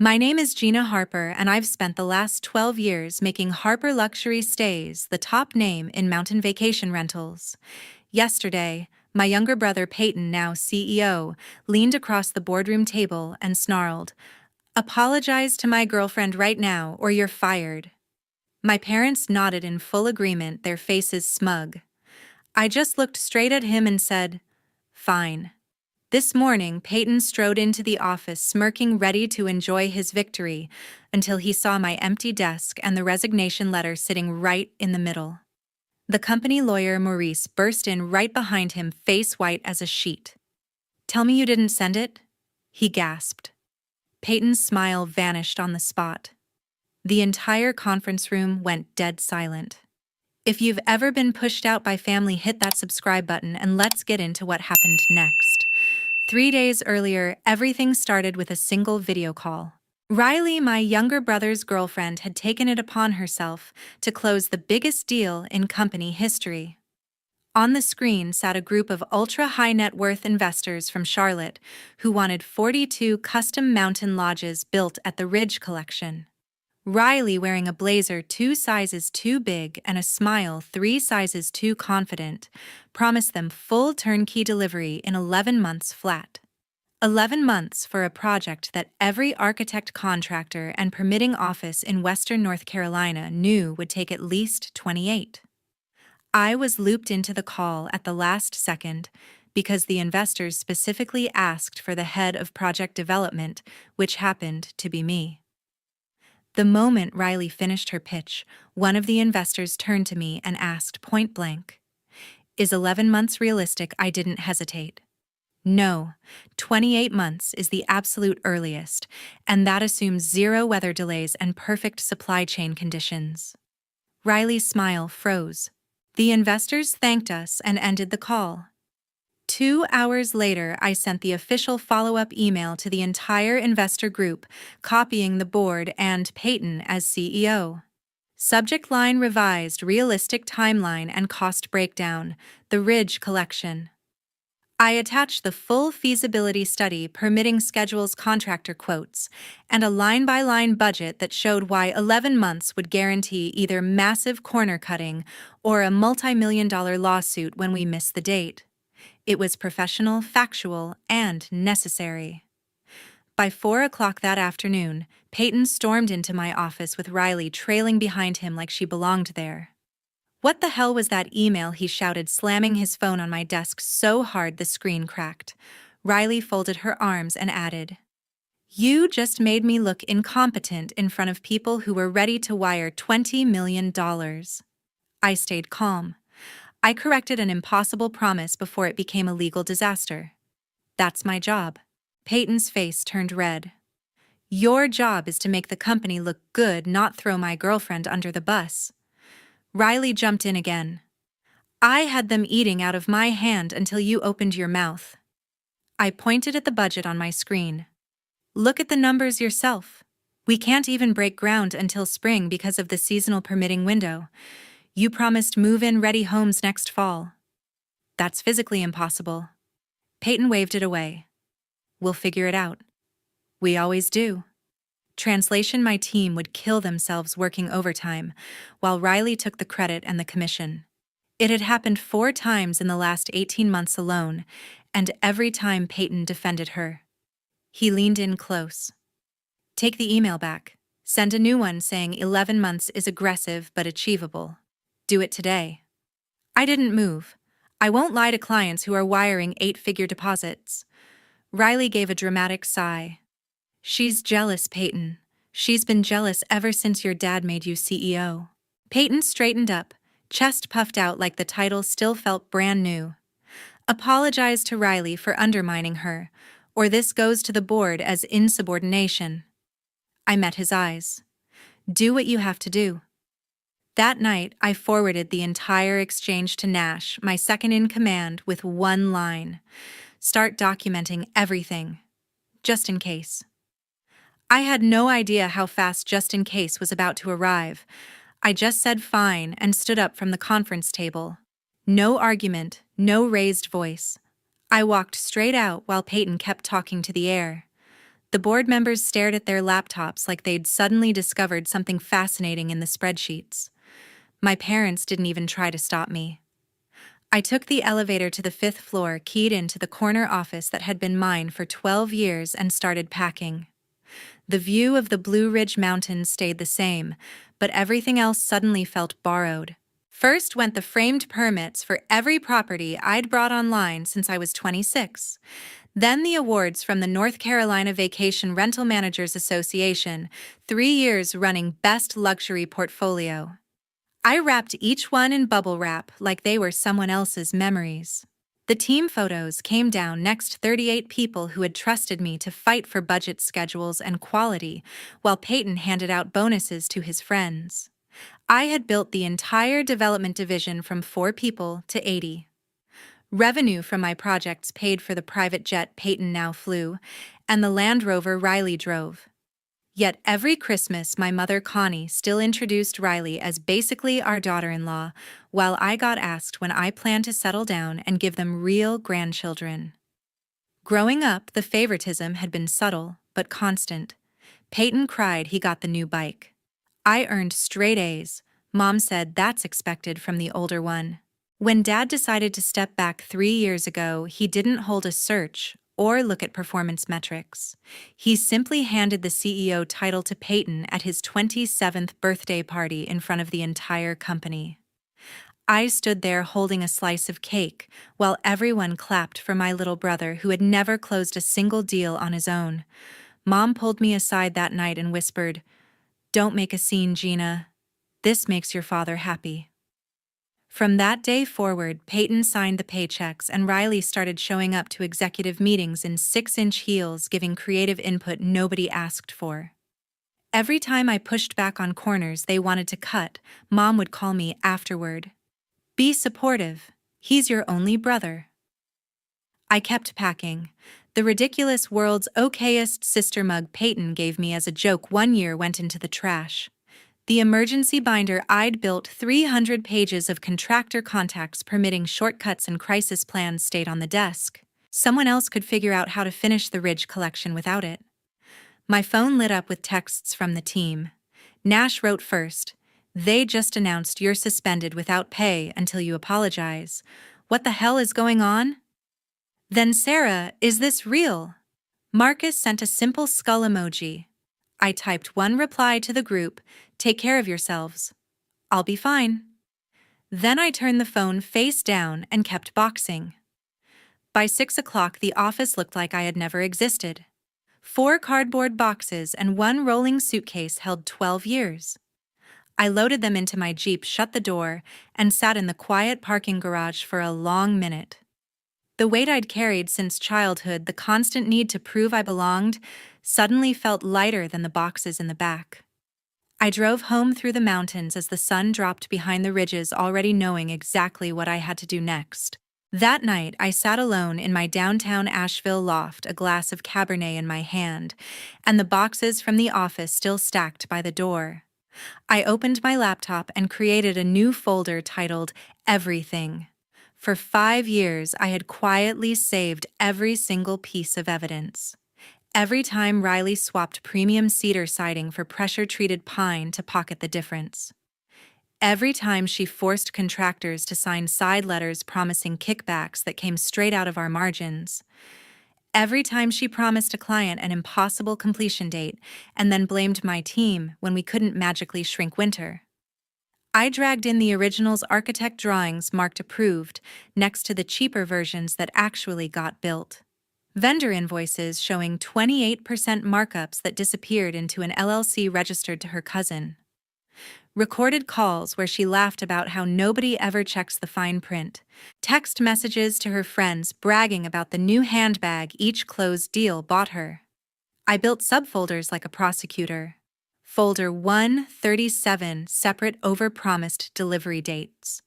My name is Gina Harper, and I've spent the last 12 years making Harper Luxury Stays the top name in mountain vacation rentals. Yesterday, my younger brother Peyton, now CEO, leaned across the boardroom table and snarled, "Apologize to my girlfriend right now, or you're fired." My parents nodded in full agreement, their faces smug. I just looked straight at him and said, "Fine." This morning, Peyton strode into the office smirking, ready to enjoy his victory, until he saw my empty desk and the resignation letter sitting right in the middle. The company lawyer Maurice burst in right behind him, face white as a sheet. "Tell me you didn't send it?" he gasped. Peyton's smile vanished on the spot. The entire conference room went dead silent. If you've ever been pushed out by family, hit that subscribe button and let's get into what happened next. 3 days earlier, everything started with a single video call. Riley, my younger brother's girlfriend, had taken it upon herself to close the biggest deal in company history. On the screen sat a group of ultra-high net worth investors from Charlotte who wanted 42 custom mountain lodges built at the Ridge Collection. Riley, wearing a blazer 2 sizes too big and a smile 3 sizes too confident, promised them full turnkey delivery in 11 months flat. 11 months for a project that every architect, contractor, and permitting office in Western North Carolina knew would take at least 28. I was looped into the call at the last second because the investors specifically asked for the head of project development, which happened to be me. The moment Riley finished her pitch, one of the investors turned to me and asked point blank, "Is 11 months realistic?" I didn't hesitate. "No, 28 months is the absolute earliest, and that assumes zero weather delays and perfect supply chain conditions." Riley's smile froze. The investors thanked us and ended the call. 2 hours later, I sent the official follow-up email to the entire investor group, copying the board and Peyton as CEO. Subject line revised: realistic timeline and cost breakdown, the Ridge Collection. I attached the full feasibility study, permitting schedules, contractor quotes, and a line-by-line budget that showed why 11 months would guarantee either massive corner cutting or a multi-million-dollar lawsuit when we missed the date. It was professional, factual, and necessary. By 4 o'clock that afternoon, Peyton stormed into my office with Riley trailing behind him like she belonged there. "What the hell was that email?" he shouted, slamming his phone on my desk so hard the screen cracked. Riley folded her arms and added, "You just made me look incompetent in front of people who were ready to wire $20 million. I stayed calm. I corrected an impossible promise before it became a legal disaster. That's my job. Peyton's face turned red. "Your job is to make the company look good, not throw my girlfriend under the bus." Riley jumped in again. "I had them eating out of my hand until you opened your mouth." I pointed at the budget on my screen. "Look at the numbers yourself. We can't even break ground until spring because of the seasonal permitting window. You promised move-in ready homes next fall. That's physically impossible." Peyton waved it away. "We'll figure it out. We always do." Translation: my team would kill themselves working overtime, while Riley took the credit and the commission. It had happened 4 times in the last 18 months alone, and every time Peyton defended her. He leaned in close. "Take the email back. Send a new one saying 11 months is aggressive but achievable. Do it today." I didn't move. I won't lie to clients who are wiring 8-figure deposits. Riley gave a dramatic sigh. "She's jealous, Peyton. She's been jealous ever since your dad made you CEO." Peyton straightened up, chest puffed out like the title still felt brand new. "Apologize to Riley for undermining her, or this goes to the board as insubordination." I met his eyes. "Do what you have to do." That night, I forwarded the entire exchange to Nash, my second in command, with one line: "Start documenting everything. Just in case." I had no idea how fast just in case was about to arrive. I just said fine and stood up from the conference table. No argument, no raised voice. I walked straight out while Peyton kept talking to the air. The board members stared at their laptops like they'd suddenly discovered something fascinating in the spreadsheets. My parents didn't even try to stop me. I took the elevator to the 5th floor, keyed into the corner office that had been mine for 12 years, and started packing. The view of the Blue Ridge Mountains stayed the same, but everything else suddenly felt borrowed. First went the framed permits for every property I'd brought online since I was 26. Then the awards from the North Carolina Vacation Rental Managers Association, 3 years running Best Luxury Portfolio. I wrapped each one in bubble wrap like they were someone else's memories. The team photos came down next 38 people who had trusted me to fight for budget schedules and quality, while Peyton handed out bonuses to his friends. I had built the entire development division from 4 people to 80. Revenue from my projects paid for the private jet Peyton now flew, and the Land Rover Riley drove. Yet every Christmas, my mother Connie still introduced Riley as basically our daughter-in-law, while I got asked when I planned to settle down and give them real grandchildren. Growing up, the favoritism had been subtle but constant. Peyton cried he got the new bike. I earned straight A's. Mom said that's expected from the older one. When Dad decided to step back 3 years ago, he didn't hold a search or look at performance metrics. He simply handed the CEO title to Peyton at his 27th birthday party in front of the entire company. I stood there holding a slice of cake while everyone clapped for my little brother who had never closed a single deal on his own. Mom pulled me aside that night and whispered, "Don't make a scene, Gina. This makes your father happy." From that day forward, Peyton signed the paychecks and Riley started showing up to executive meetings in 6-inch heels, giving creative input nobody asked for. Every time I pushed back on corners they wanted to cut, Mom would call me afterward. "Be supportive. He's your only brother." I kept packing. The ridiculous world's okayest sister mug Peyton gave me as a joke one year went into the trash. The emergency binder I'd built, 300 pages of contractor contacts permitting shortcuts and crisis plans, stayed on the desk. Someone else could figure out how to finish the Ridge collection without it. My phone lit up with texts from the team. Nash wrote first, "They just announced you're suspended without pay until you apologize. What the hell is going on?" Then Sarah, "Is this real?" Marcus sent a simple skull emoji. I typed one reply to the group, "Take care of yourselves. I'll be fine." Then I turned the phone face down and kept boxing. By 6 o'clock, the office looked like I had never existed. 4 cardboard boxes and 1 rolling suitcase held 12 years. I loaded them into my Jeep, shut the door, and sat in the quiet parking garage for a long minute. The weight I'd carried since childhood, the constant need to prove I belonged, suddenly felt lighter than the boxes in the back. I drove home through the mountains as the sun dropped behind the ridges, already knowing exactly what I had to do next. That night, I sat alone in my downtown Asheville loft, a glass of Cabernet in my hand, and the boxes from the office still stacked by the door. I opened my laptop and created a new folder titled Everything. For 5 years, I had quietly saved every single piece of evidence. Every time Riley swapped premium cedar siding for pressure-treated pine to pocket the difference. Every time she forced contractors to sign side letters promising kickbacks that came straight out of our margins. Every time she promised a client an impossible completion date and then blamed my team when we couldn't magically shrink winter. I dragged in the original's architect drawings marked approved next to the cheaper versions that actually got built. Vendor invoices showing 28% markups that disappeared into an LLC registered to her cousin. Recorded calls where she laughed about how nobody ever checks the fine print. Text messages to her friends bragging about the new handbag each closed deal bought her. I built subfolders like a prosecutor. Folder 137, separate overpromised delivery dates.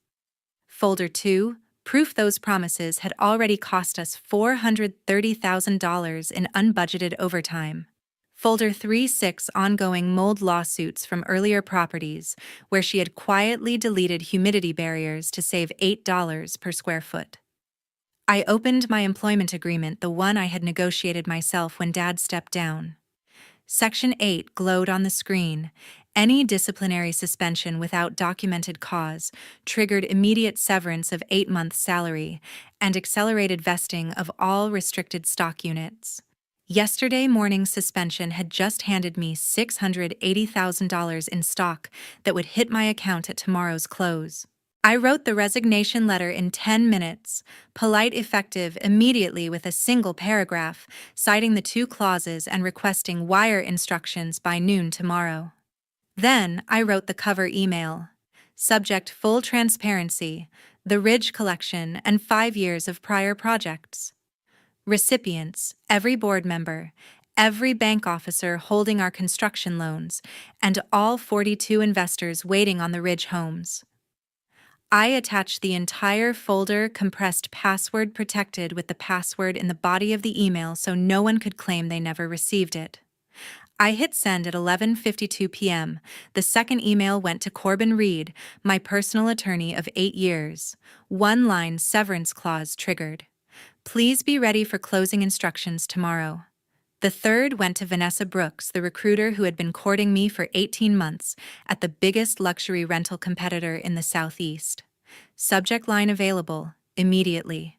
Folder 2, proof those promises had already cost us $430,000 in unbudgeted overtime. Folder 36, ongoing mold lawsuits from earlier properties, where she had quietly deleted humidity barriers to save $8 per square foot. I opened my employment agreement, the one I had negotiated myself when Dad stepped down. Section 8 glowed on the screen. Any disciplinary suspension without documented cause triggered immediate severance of 8 months' salary and accelerated vesting of all restricted stock units. Yesterday morning's suspension had just handed me $680,000 in stock that would hit my account at tomorrow's close. I wrote the resignation letter in 10 minutes, polite, effective immediately, with a single paragraph, citing the 2 clauses and requesting wire instructions by noon tomorrow. Then I wrote the cover email. Subject: full transparency, the Ridge Collection, and 5 years of prior projects. Recipients: every board member, every bank officer holding our construction loans, and all 42 investors waiting on the Ridge homes. I attached the entire folder, compressed, password protected, with the password in the body of the email so no one could claim they never received it. I hit send at 11:52 p.m. The second email went to Corbin Reed, my personal attorney of 8 years. One-line severance clause triggered. Please be ready for closing instructions tomorrow. The third went to Vanessa Brooks, the recruiter who had been courting me for 18 months at the biggest luxury rental competitor in the Southeast. Subject line: available, immediately.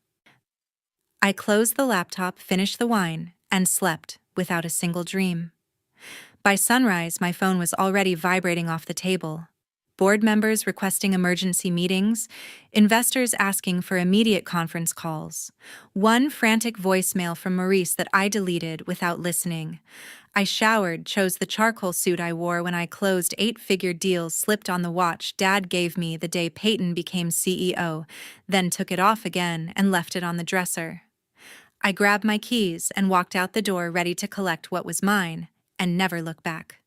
I closed the laptop, finished the wine, and slept without a single dream. By sunrise, my phone was already vibrating off the table. Board members requesting emergency meetings, investors asking for immediate conference calls. One frantic voicemail from Maurice that I deleted without listening. I showered, chose the charcoal suit I wore when I closed 8-figure deals, slipped on the watch Dad gave me the day Peyton became CEO, then took it off again and left it on the dresser. I grabbed my keys and walked out the door, ready to collect what was mine and never look back.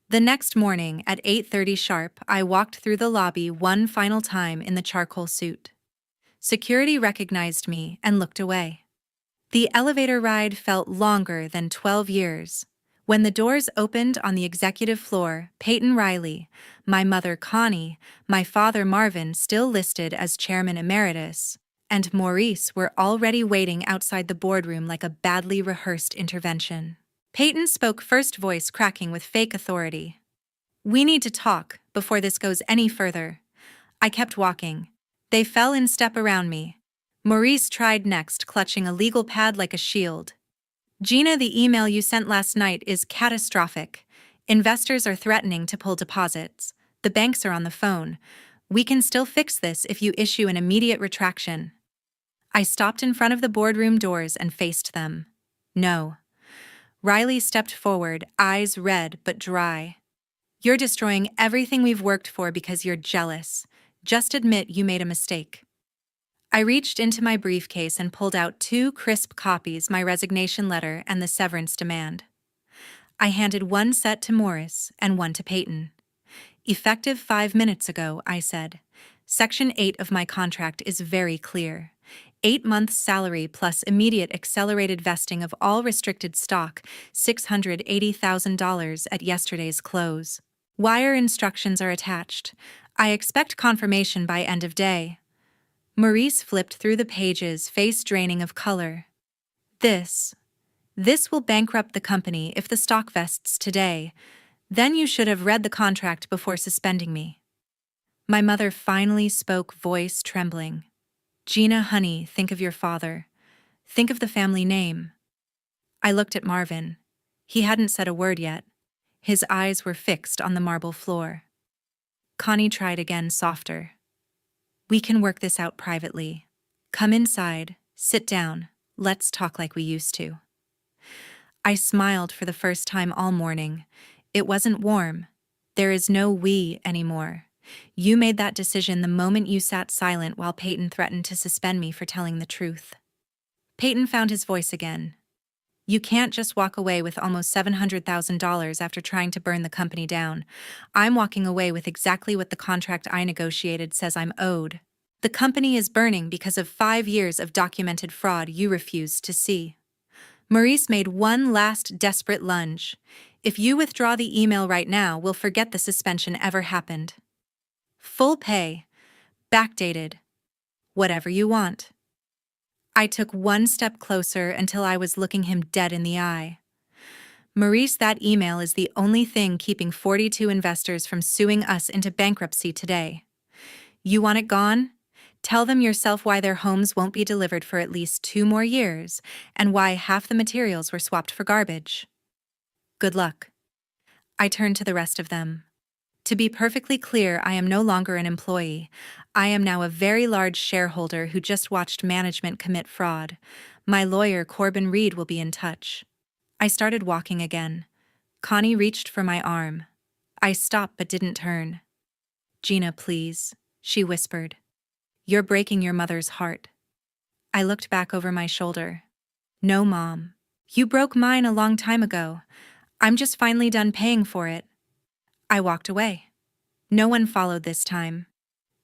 The next morning at 8:30 sharp, I walked through the lobby one final time in the charcoal suit. Security recognized me and looked away. The elevator ride felt longer than 12 years. When the doors opened on the executive floor, Peyton Riley, my mother Connie, my father Marvin, still listed as chairman emeritus, and Maurice were already waiting outside the boardroom like a badly rehearsed intervention. Peyton spoke first, voice cracking with fake authority. "We need to talk before this goes any further." I kept walking. They fell in step around me. Maurice tried next, clutching a legal pad like a shield. "Gina, the email you sent last night is catastrophic. Investors are threatening to pull deposits. The banks are on the phone. We can still fix this if you issue an immediate retraction." I stopped in front of the boardroom doors and faced them. "No." Riley stepped forward, eyes red but dry. "You're destroying everything we've worked for because you're jealous. Just admit you made a mistake." I reached into my briefcase and pulled out 2 crisp copies, my resignation letter and the severance demand. I handed one set to Morris and one to Peyton. "Effective 5 minutes ago," I said. "Section 8 of my contract is very clear. 8 months' salary plus immediate accelerated vesting of all restricted stock, $680,000 at yesterday's close. Wire instructions are attached. I expect confirmation by end of day." Maurice flipped through the pages, face draining of color. This will bankrupt the company if the stock vests today. Then you should have read the contract before suspending me." My mother finally spoke, voice trembling. "Gina, honey, think of your father. Think of the family name." I looked at Marvin. He hadn't said a word yet. His eyes were fixed on the marble floor. Connie tried again, softer. "We can work this out privately. Come inside, sit down, let's talk like we used to." I smiled for the first time all morning. It wasn't warm. There is no "we" anymore. You made that decision the moment you sat silent while Peyton threatened to suspend me for telling the truth. Peyton found his voice again. "You can't just walk away with almost $700,000 after trying to burn the company down. I'm walking away with exactly what the contract I negotiated says I'm owed. The company is burning because of 5 years of documented fraud you refused to see." Maurice made one last desperate lunge. "If you withdraw the email right now, we'll forget the suspension ever happened. Full pay. Backdated. Whatever you want." I took one step closer until I was looking him dead in the eye. Maurice, that email is the only thing keeping 42 investors from suing us into bankruptcy today. You want it gone? Tell them yourself why their homes won't be delivered for at least 2 more years, and why half the materials were swapped for garbage. Good luck. I turned to the rest of them. To be perfectly clear, I am no longer an employee. I am now a very large shareholder who just watched management commit fraud. My lawyer, Corbin Reed, will be in touch. I started walking again. Connie reached for my arm. I stopped but didn't turn. Gina, please, she whispered. You're breaking your mother's heart. I looked back over my shoulder. No, Mom. You broke mine a long time ago. I'm just finally done paying for it. I walked away. No one followed this time.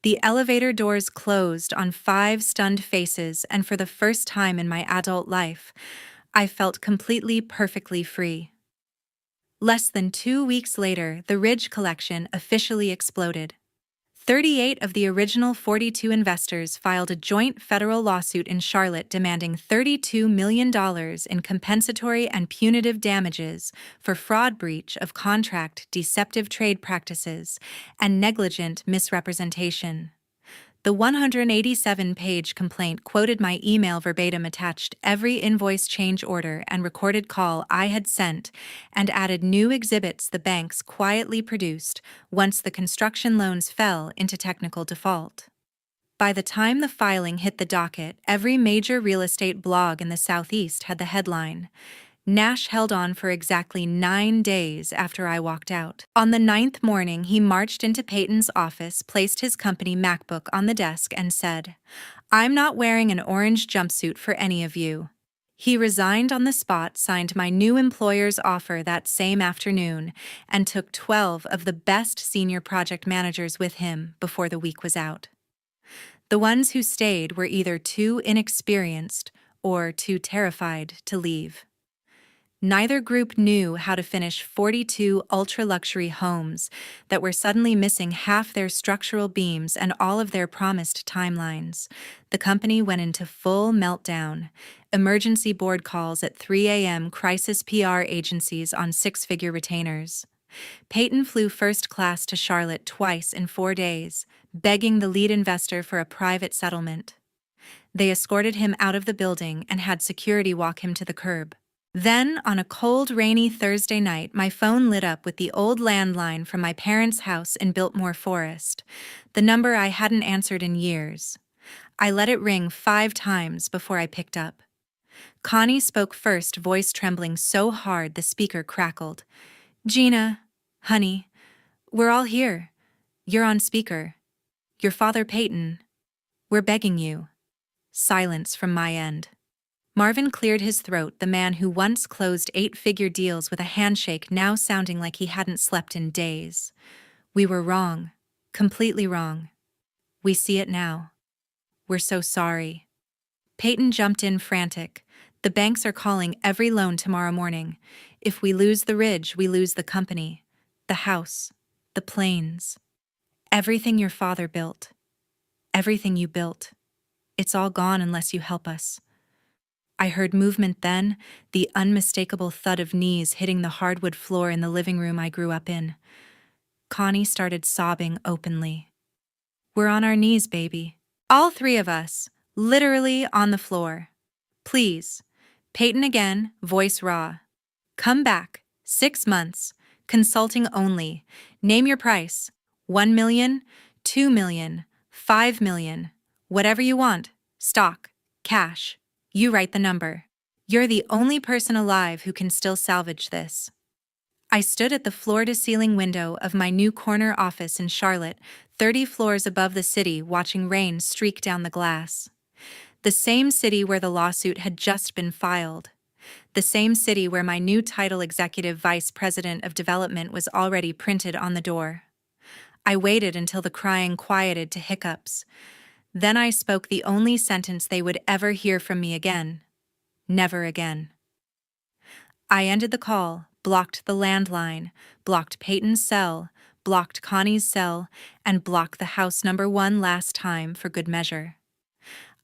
The elevator doors closed on 5 stunned faces, and for the first time in my adult life, I felt completely, perfectly free. Less than 2 weeks later, the Ridge collection officially exploded. 38 of the original 42 investors filed a joint federal lawsuit in Charlotte demanding $32 million in compensatory and punitive damages for fraud, breach of contract, deceptive trade practices, and negligent misrepresentation. The 187-page complaint quoted my email verbatim, attached every invoice, change order, and recorded call I had sent, and added new exhibits the banks quietly produced once the construction loans fell into technical default. By the time the filing hit the docket, every major real estate blog in the Southeast had the headline, "Nash held on for exactly 9 days after I walked out." On the 9th morning, he marched into Peyton's office, placed his company MacBook on the desk, and said, "I'm not wearing an orange jumpsuit for any of you." He resigned on the spot, signed my new employer's offer that same afternoon, and took 12 of the best senior project managers with him before the week was out. The ones who stayed were either too inexperienced or too terrified to leave. Neither group knew how to finish 42 ultra-luxury homes that were suddenly missing half their structural beams and all of their promised timelines. The company went into full meltdown. Emergency board calls at 3 a.m., crisis PR agencies on 6-figure retainers. Peyton flew first class to Charlotte twice in 4 days, begging the lead investor for a private settlement. They escorted him out of the building and had security walk him to the curb. Then, on a cold, rainy Thursday night, my phone lit up with the old landline from my parents' house in Biltmore Forest, the number I hadn't answered in years. I let it ring 5 times before I picked up. Connie spoke first, voice trembling so hard the speaker crackled. "Gina, honey, we're all here. You're on speaker. Your father, Peyton. We're begging you." Silence from my end. Marvin cleared his throat, the man who once closed 8-figure deals with a handshake, now sounding like he hadn't slept in days. "We were wrong. Completely wrong. We see it now. We're so sorry." Peyton jumped in frantic. "The banks are calling every loan tomorrow morning. If we lose the Ridge, we lose the company, the house, the planes. Everything your father built. Everything you built. It's all gone unless you help us." I heard movement then, the unmistakable thud of knees hitting the hardwood floor in the living room I grew up in. Connie started sobbing openly. "We're on our knees, baby. All 3 of us, literally on the floor. Please." Peyton again, voice raw. "Come back. 6 months. Consulting only. Name your price. 1 million, 2 million, 5 million. Whatever you want. Stock. Cash. You write the number. You're the only person alive who can still salvage this." I stood at the floor-to-ceiling window of my new corner office in Charlotte, 30 floors above the city, watching rain streak down the glass. The same city where the lawsuit had just been filed. The same city where my new title, Executive Vice President of Development, was already printed on the door. I waited until the crying quieted to hiccups. Then I spoke the only sentence they would ever hear from me again. Never again. I ended the call, blocked the landline, blocked Peyton's cell, blocked Connie's cell, and blocked the house number 1 last time for good measure.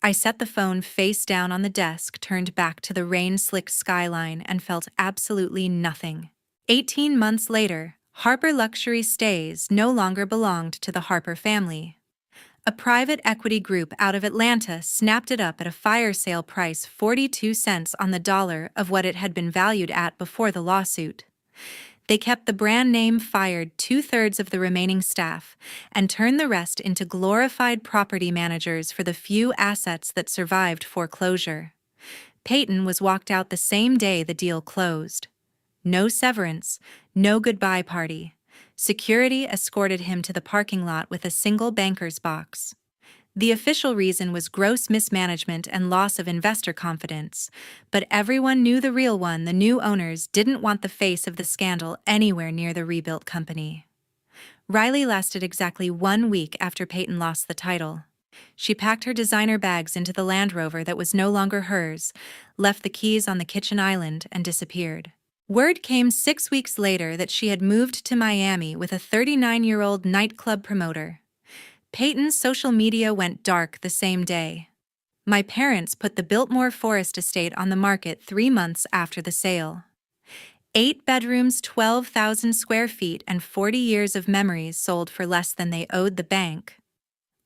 I set the phone face down on the desk, turned back to the rain-slicked skyline, and felt absolutely nothing. 18 months later, Harper Luxury Stays no longer belonged to the Harper family. A private equity group out of Atlanta snapped it up at a fire sale price 42 cents on the dollar of what it had been valued at before the lawsuit. They kept the brand name, fired 2/3 of the remaining staff, and turned the rest into glorified property managers for the few assets that survived foreclosure. Peyton was walked out the same day the deal closed. No severance, no goodbye party. Security escorted him to the parking lot with a single banker's box. The official reason was gross mismanagement and loss of investor confidence, but everyone knew the real one. The new owners didn't want the face of the scandal anywhere near the rebuilt company. Riley lasted exactly 1 week after Peyton lost the title. She packed her designer bags into the Land Rover that was no longer hers, left the keys on the kitchen island, and disappeared. Word came 6 weeks later that she had moved to Miami with a 39-year-old nightclub promoter. Peyton's social media went dark the same day. My parents put the Biltmore Forest estate on the market 3 months after the sale. 8 bedrooms, 12,000 square feet, and 40 years of memories sold for less than they owed the bank.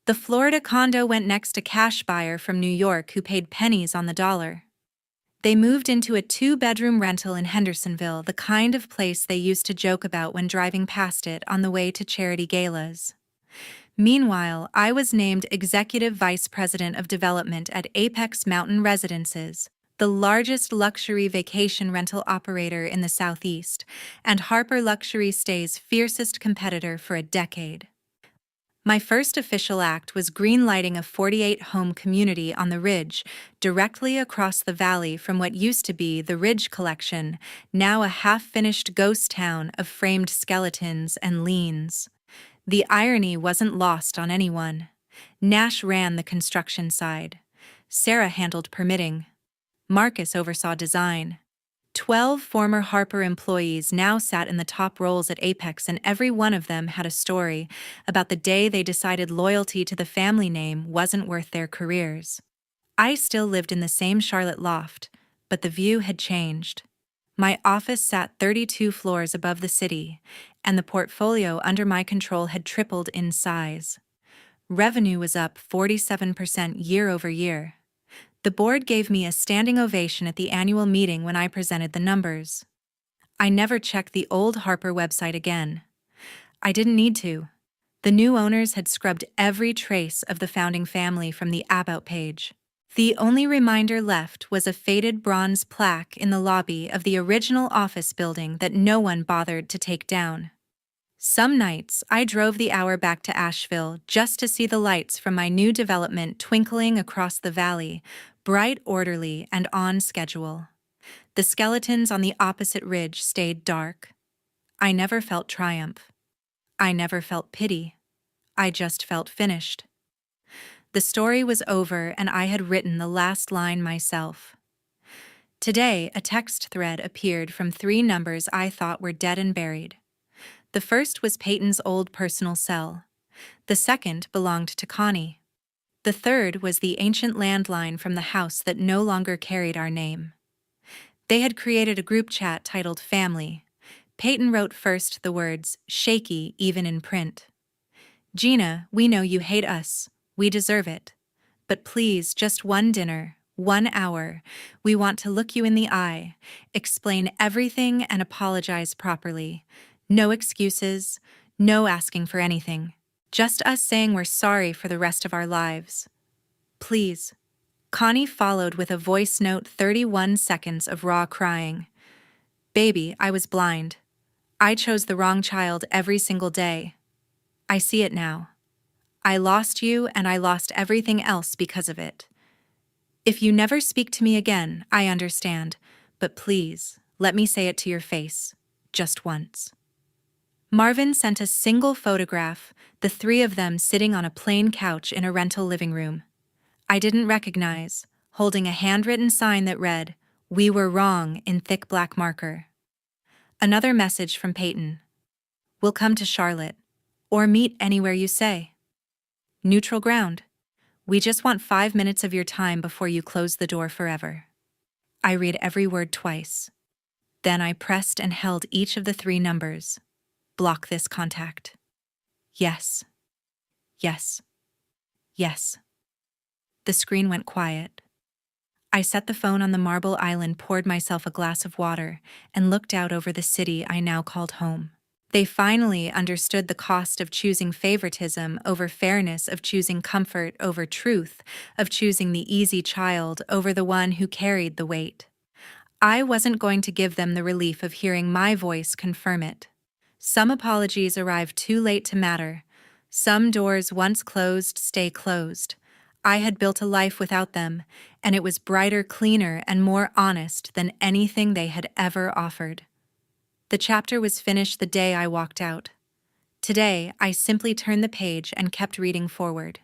The Florida condo went next to a cash buyer from New York who paid pennies on the dollar. They moved into a 2-bedroom rental in Hendersonville, the kind of place they used to joke about when driving past it on the way to charity galas. Meanwhile, I was named Executive Vice President of Development at Apex Mountain Residences, the largest luxury vacation rental operator in the Southeast, and Harper Luxury Stays' fiercest competitor for a decade. My first official act was greenlighting a 48-home community on the Ridge, directly across the valley from what used to be the Ridge Collection, now a half-finished ghost town of framed skeletons and liens. The irony wasn't lost on anyone. Nash ran the construction side. Sarah handled permitting. Marcus oversaw design. 12 former Harper employees now sat in the top roles at Apex, and every one of them had a story about the day they decided loyalty to the family name wasn't worth their careers. I still lived in the same Charlotte loft, but the view had changed. My office sat 32 floors above the city, and the portfolio under my control had tripled in size. Revenue was up 47% year over year. The board gave me a standing ovation at the annual meeting when I presented the numbers. I never checked the old Harper website again. I didn't need to. The new owners had scrubbed every trace of the founding family from the About page. The only reminder left was a faded bronze plaque in the lobby of the original office building that no one bothered to take down. Some nights, I drove the hour back to Asheville just to see the lights from my new development twinkling across the valley, bright, orderly, and on schedule. The skeletons on the opposite ridge stayed dark. I never felt triumph. I never felt pity. I just felt finished. The story was over, and I had written the last line myself. Today, a text thread appeared from 3 numbers I thought were dead and buried. The first was Peyton's old personal cell. The second belonged to Connie. The third was the ancient landline from the house that no longer carried our name. They had created a group chat titled Family. Peyton wrote first the words, shaky even in print. Gina, we know you hate us. We deserve it. But please, just one dinner, 1 hour. We want to look you in the eye, explain everything, and apologize properly. No excuses, no asking for anything. Just us saying we're sorry for the rest of our lives. Please. Connie followed with a voice note, 31 seconds of raw crying. Baby, I was blind. I chose the wrong child every single day. I see it now. I lost you, and I lost everything else because of it. If you never speak to me again, I understand, but please, let me say it to your face, just once. Marvin sent a single photograph, the 3 of them sitting on a plain couch in a rental living room. I didn't recognize, holding a handwritten sign that read, "We were wrong," in thick black marker. Another message from Peyton. We'll come to Charlotte, or meet anywhere you say. Neutral ground. We just want 5 minutes of your time before you close the door forever. I read every word twice. Then I pressed and held each of the 3 numbers. Block this contact. Yes. Yes. Yes. The screen went quiet. I set the phone on the marble island, poured myself a glass of water, and looked out over the city I now called home. They finally understood the cost of choosing favoritism over fairness, of choosing comfort over truth, of choosing the easy child over the one who carried the weight. I wasn't going to give them the relief of hearing my voice confirm it. Some apologies arrive too late to matter. Some doors once closed stay closed. I had built a life without them, and it was brighter, cleaner, and more honest than anything they had ever offered. The chapter was finished the day I walked out. Today, I simply turned the page and kept reading forward.